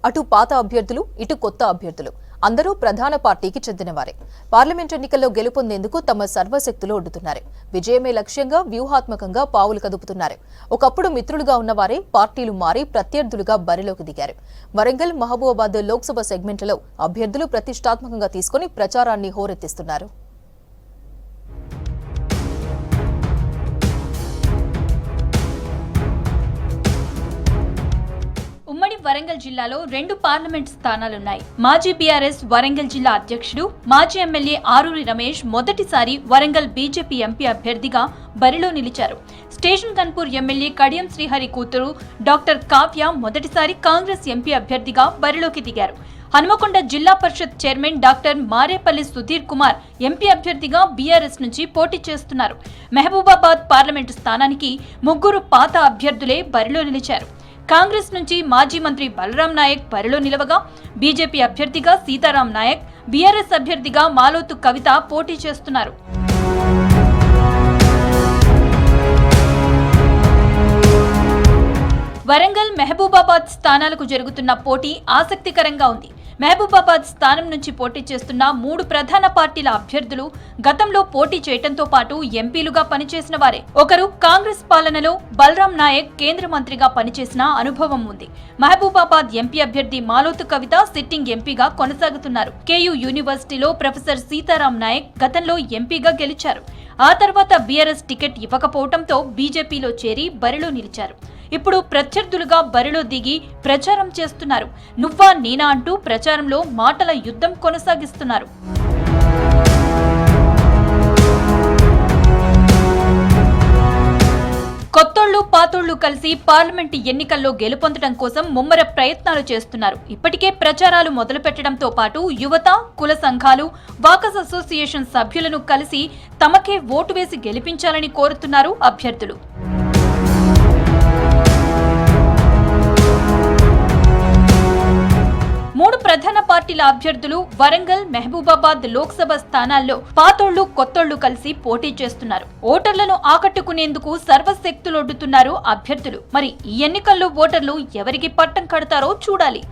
అటు పాత అభ్యర్థులు ఇటు కొత్త అభ్యర్థులు అందరూ ప్రధాన పార్టీకి చెందినవారే. పార్లమెంట్ ఎన్నికల్లో గెలుపొందేందుకు తమ సర్వశక్తులు ఒడ్డుతున్నారు. విజయమే లక్ష్యంగా వ్యూహాత్మకంగా పావులు కదుపుతున్నారు. ఒకప్పుడు మిత్రులుగా ఉన్నవారే పార్టీలు మారి ప్రత్యర్థులుగా బరిలోకి దిగారు. వరంగల్, మహబూబాబాద్ లోక్సభ సెగ్మెంట్లలో అభ్యర్థులు ప్రతిష్టాత్మకంగా తీసుకుని ప్రచారాన్ని హోరెత్తిస్తున్నారు. ఉమ్మడి వరంగల్ జిల్లాలో 2 పార్లమెంట్ స్థానాలున్నాయి. మాజీ బీఆర్ఎస్ వరంగల్ జిల్లా అధ్యక్షుడు, మాజీ ఎమ్మెల్యే ఆరూరి రమేష్ మొదటిసారి వరంగల్ బీజేపీ ఎంపీ అభ్యర్థిగా బరిలో నిలిచారు. స్టేషన్ గన్పూర్ ఎమ్మెల్యే కడియం శ్రీహరి కూతురు డాక్టర్ కావ్య మొదటిసారి కాంగ్రెస్ ఎంపీ అభ్యర్థిగా బరిలోకి దిగారు. Hanamkonda Zilla Parishad chairman doctor Marepalli Sudheer Kumar MP అభ్యర్థిగా బీఆర్ఎస్ నుంచి పోటీ చేస్తున్నారు. మహబూబాబాద్ పార్లమెంటు స్థానానికి 3 పాత అభ్యర్థులే బరిలో నిలిచారు. కాంగ్రెస్ నుంచి మాజీ మంత్రి బలరాం నాయక్ బరిలో నిలవగా, బీజేపీ అభ్యర్థిగా సీతారాం నాయక్, బీఆర్ఎస్ అభ్యర్థిగా మాలోతు కవిత పోటీ చేస్తున్నారు. వరంగల్, మహబూబాబాద్ స్థానాలకు జరుగుతున్న పోటీ ఆసక్తికరంగా ఉంది. మహబూబాబాద్ స్థానం నుంచి పోటీ చేస్తున్న 3 ప్రధాన పార్టీల అభ్యర్థులు గతంలో పోటీ చేయడంతో పాటు ఎంపీలుగా పనిచేసిన వారే. ఒకరు కాంగ్రెస్ పాలనలో బలరాం నాయక్ కేంద్ర మంత్రిగా పనిచేసిన అనుభవం ఉంది. మహబూబాబాద్ ఎంపీ అభ్యర్థి మాలోతు కవిత సిట్టింగ్ ఎంపీగా కొనసాగుతున్నారు. కేయూ యూనివర్సిటీలో ప్రొఫెసర్ సీతారాం నాయక్ గతంలో ఎంపీగా గెలిచారు. ఆ తర్వాత బీఆర్ఎస్ టికెట్ ఇవ్వకపోవడంతో బీజేపీలో చేరి బరిలో నిలిచారు. ఇప్పుడు ప్రత్యర్థులుగా బరిలో దిగి ప్రచారం చేస్తున్నారు. నువ్వా నేనా అంటూ ప్రచారంలో మాటల యుద్ధం కొనసాగిస్తున్నారు. కొత్తోళ్లు పాతోళ్లు కలిసి పార్లమెంటు ఎన్నికల్లో గెలుపొందడం కోసం ముమ్మర ప్రయత్నాలు చేస్తున్నారు. ఇప్పటికే ప్రచారాలు మొదలుపెట్టడంతో పాటు యువత, కుల సంఘాలు, వాకర్స్ అసోసియేషన్ సభ్యులను కలిసి తమకే ఓటు వేసి గెలిపించాలని కోరుతున్నారు అభ్యర్థులు. మూడు ప్రధాన పార్టీల అభ్యర్థులు వరంగల్, మహబూబాబాద్ లోక్సభ స్థానాల్లో పాతోళ్లు, కొత్తోళ్లు కలిసి పోటీ చేస్తున్నారు. ఓటర్లను ఆకట్టుకునేందుకు సర్వశక్తులొడ్డుతున్నారు అభ్యర్థులు. మరి ఈ ఎన్నికల్లో ఓటర్లు ఎవరికి పట్టం కడతారో చూడాలి.